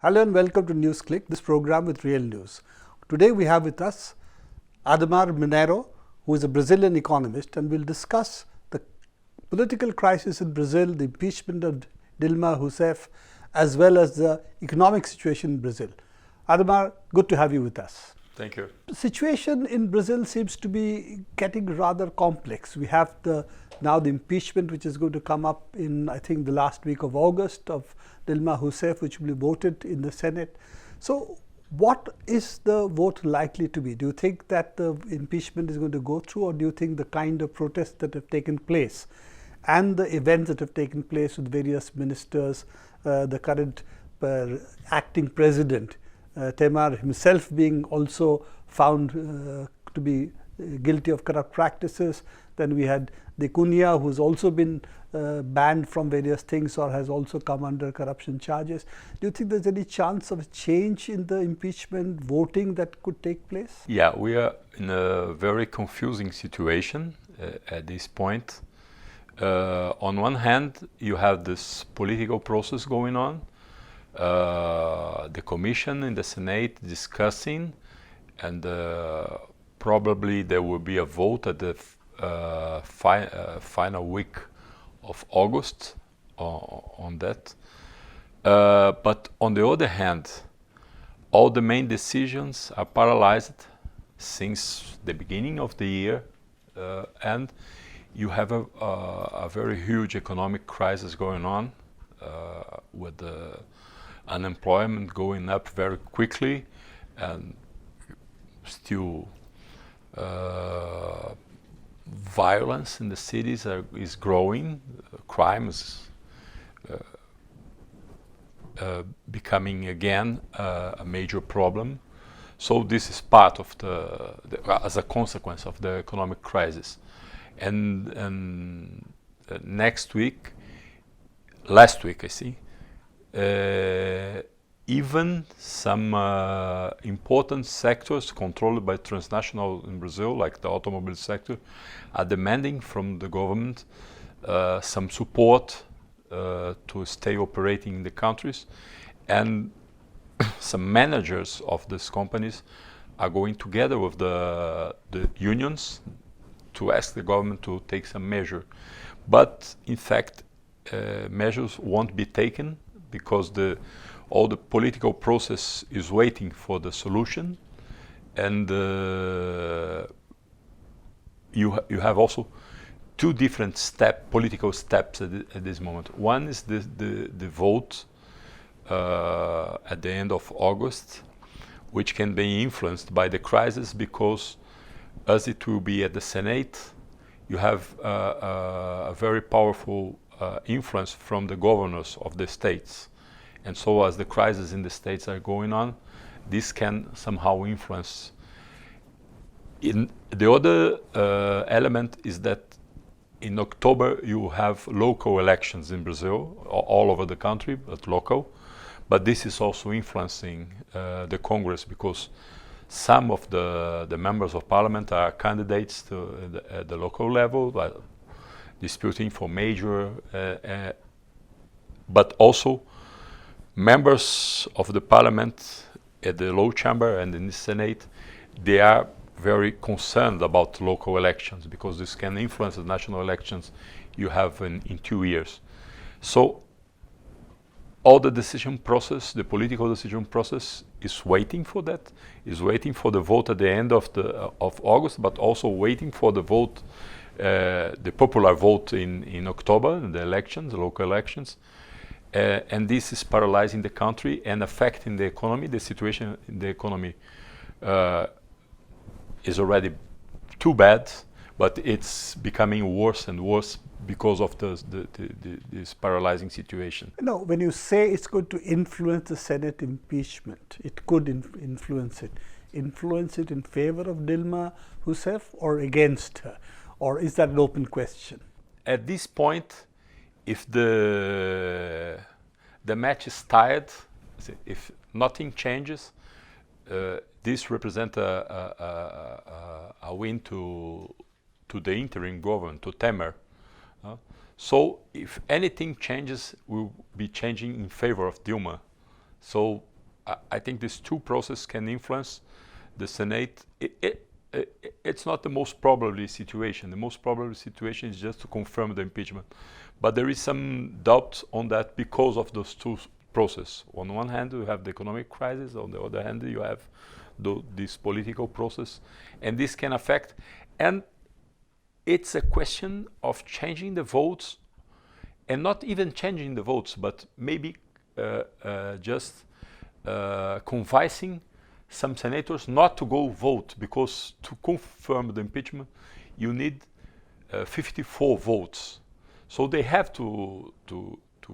Hello and welcome to NewsClick, this program with real news. Today we have with us Ademar Mineiro, who is a Brazilian economist, and we'll discuss the political crisis in Brazil, the impeachment of Dilma Rousseff, as well as the economic situation in Brazil. Ademar, good to have you with us. Thank you. The situation in Brazil seems to be getting rather complex. We have now the impeachment, which is going to come up in, I think, the last week of August of Dilma Rousseff, which will be voted in the Senate. So what is the vote likely to be? Do you think that the impeachment is going to go through, or do you think the kind of protests that have taken place and the events that have taken place with various ministers, the current acting president, Temer himself being also found to be guilty of corrupt practices. Then we had the Cunha, who's also been banned from various things or has also come under corruption charges. Do you think there's any chance of a change in the impeachment voting that could take place? Yeah, we are in a very confusing situation at this point. On one hand, you have this political process going on. The Commission in the Senate discussing, and probably there will be a vote at the final week of August on that. But on the other hand, all the main decisions are paralyzed since the beginning of the year, and you have a very huge economic crisis going on with the unemployment going up very quickly, and still violence in the cities is growing. Crime is becoming again a major problem. So this is part of as a consequence of the economic crisis. And last week I see, even some important sectors controlled by transnational in Brazil, like the automobile sector, are demanding from the government some support to stay operating in the countries. And some managers of these companies are going together with the unions to ask the government to take some measure. But in fact, measures won't be taken because all the political process is waiting for the solution, and you have also two different political steps at this moment. One is the vote at the end of August, which can be influenced by the crisis, because as it will be at the Senate, you have a very powerful influence from the governors of the states. And so as the crises in the states are going on, this can somehow influence. The other element is that in October you have local elections in Brazil, all over the country, but local. But this is also influencing the Congress, because some of the members of parliament are candidates at the local level, disputing for major, but also members of the parliament at the lower chamber and in the Senate, they are very concerned about local elections, because this can influence the national elections you have in 2 years. So all the decision process, the political decision process, is waiting for that, is waiting for the vote at the end of August, but also waiting for the vote, the popular vote in October, the elections, the local elections. And this is paralyzing the country and affecting the economy. The situation in the economy is already too bad, but it's becoming worse and worse because of this paralyzing situation. No, when you say it's going to influence the Senate impeachment, it could influence it. Influence it in favor of Dilma Rousseff or against her? Or is that an open question? At this point, if the match is tied, if nothing changes, this represents a win to the interim government, to Temer. So if anything changes, we'll be changing in favor of Dilma. So I think these two processes can influence the Senate. It's not the most probable situation. The most probable situation is just to confirm the impeachment. But there is some doubt on that because of those two processes. On one hand, you have the economic crisis. On the other hand, you have this political process. And this can affect. And it's a question of changing the votes, and not even changing the votes, but maybe just convincing some senators not to go vote, because to confirm the impeachment, you need 54 votes. So they have to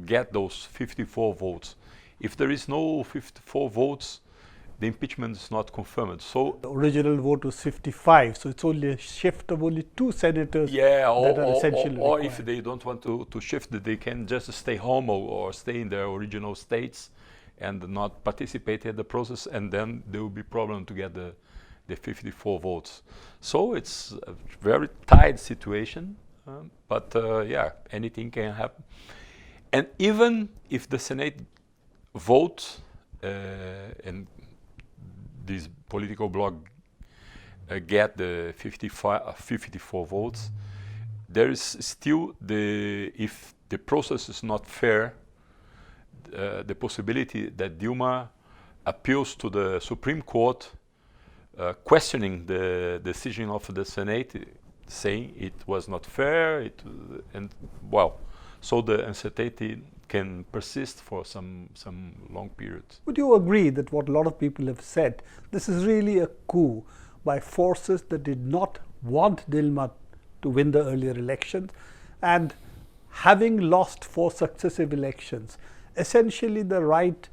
get those 54 votes. If there is no 54 votes, the impeachment is not confirmed. So the original vote was 55, so it's only a shift of only 2 senators yeah, that are essentially or required. if they don't want to shift, they can just stay home or stay in their original states and not participate in the process, and then there will be problem to get the 54 votes. So it's a very tight situation, but yeah, anything can happen. And even if the Senate vote and this political bloc get the 54 votes, there is still if the process is not fair, the possibility that Dilma appeals to the Supreme Court, questioning the decision of the Senate, saying it was not fair, so the uncertainty can persist for some long periods. Would you agree that what a lot of people have said, this is really a coup by forces that did not want Dilma to win the earlier elections, and having lost 4 successive elections, essentially the right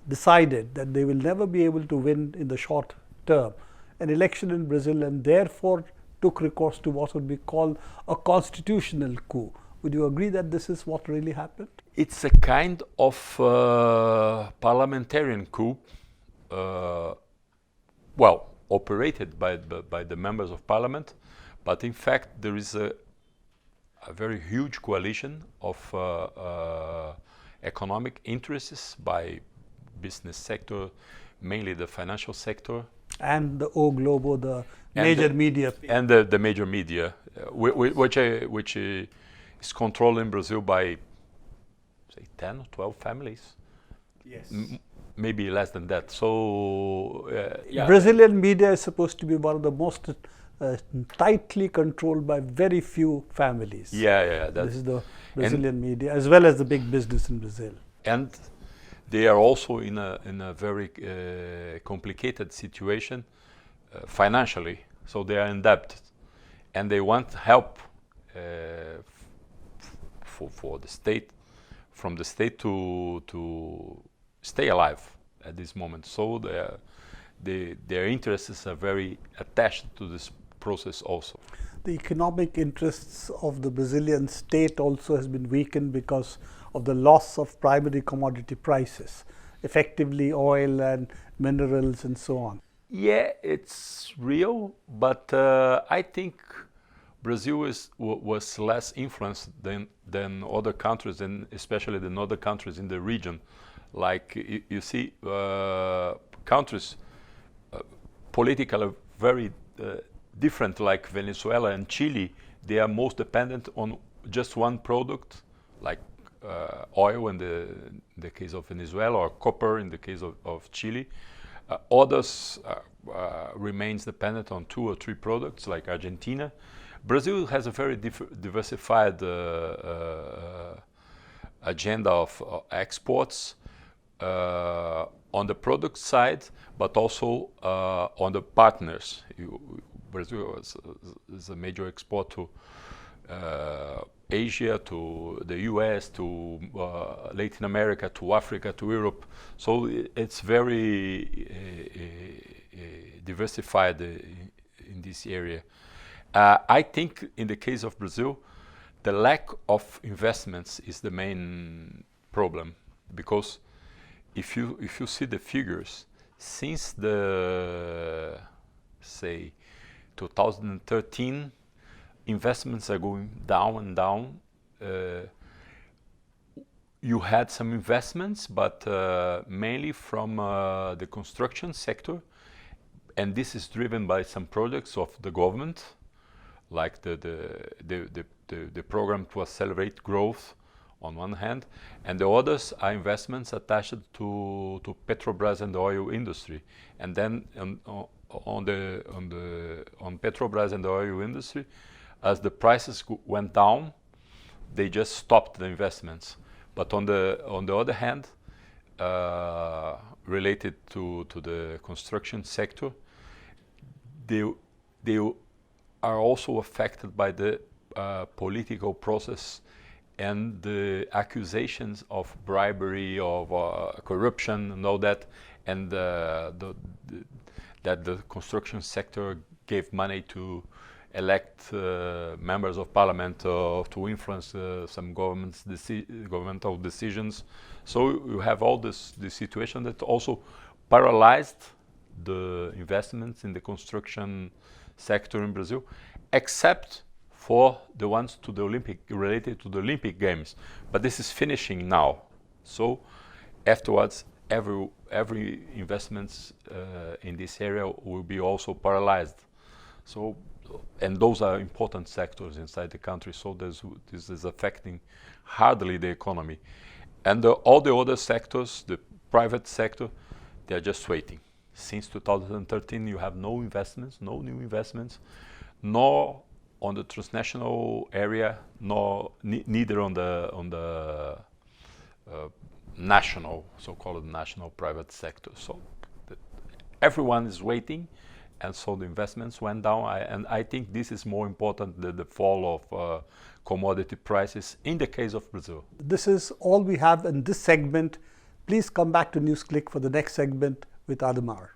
decided that they will never be able to win in the short term an election in Brazil, and therefore took recourse to what would be called a constitutional coup. Would you agree that this is what really happened? It's a kind of parliamentarian coup, operated by the members of parliament, but in fact there is a very huge coalition of economic interests by business sector, mainly the financial sector, and the O Globo, the major media, and the major media, which is controlled in Brazil by, say, 10 or 12 families. Yes. Maybe less than that. So yeah. Brazilian media is supposed to be one of the most tightly controlled by very few families. Yeah. This is the Brazilian media, as well as the big business in Brazil. And they are also in a very complicated situation financially. So they are in debt, and they want help for the state, from the state to stay alive at this moment. So their interests are very attached to this process also. The economic interests of the Brazilian state also has been weakened because of the loss of primary commodity prices, effectively oil and minerals and so on. Yeah, it's real, but I think Brazil was less influenced than other countries, and especially the other countries in the region. Like you see, countries politically very different, like Venezuela and Chile. They are most dependent on just one product, like oil in the case of Venezuela, or copper in the case of Chile. Others remains dependent on 2 or 3 products, like Argentina. Brazil has a very diversified agenda of exports on the product side, but also on the partners. Brazil is a major export to Asia, to the US, to Latin America, to Africa, to Europe. So it's very diversified in this area. I think in the case of Brazil, the lack of investments is the main problem, because if you see the figures, since the, say, 2013, investments are going down and down. you had some investments, but mainly from the construction sector, and this is driven by some projects of the government, like the program to accelerate growth on one hand, and the others are investments attached to Petrobras and the oil industry. And then on Petrobras and the oil industry, as the prices went down, they just stopped the investments. But on the other hand, related to the construction sector, they are also affected by the political process and the accusations of bribery, of corruption, and all that, and that the construction sector gave money to elect members of parliament to influence some governmental decisions. So you have all this situation that also paralyzed the investments in the construction sector in Brazil, except for the ones to the related to the Olympic Games. But this is finishing now. So afterwards, every investments in this area will be also paralyzed. So, and those are important sectors inside the country. So this is affecting hardly the economy. And all the other sectors, the private sector, they are just waiting. Since 2013, you have no investments, no new investments, nor on the transnational area, nor neither on the national, so-called national private sector. So everyone is waiting, and so the investments went down. And I think this is more important than the fall of commodity prices in the case of Brazil. This is all we have in this segment. Please come back to NewsClick for the next segment with Adamar.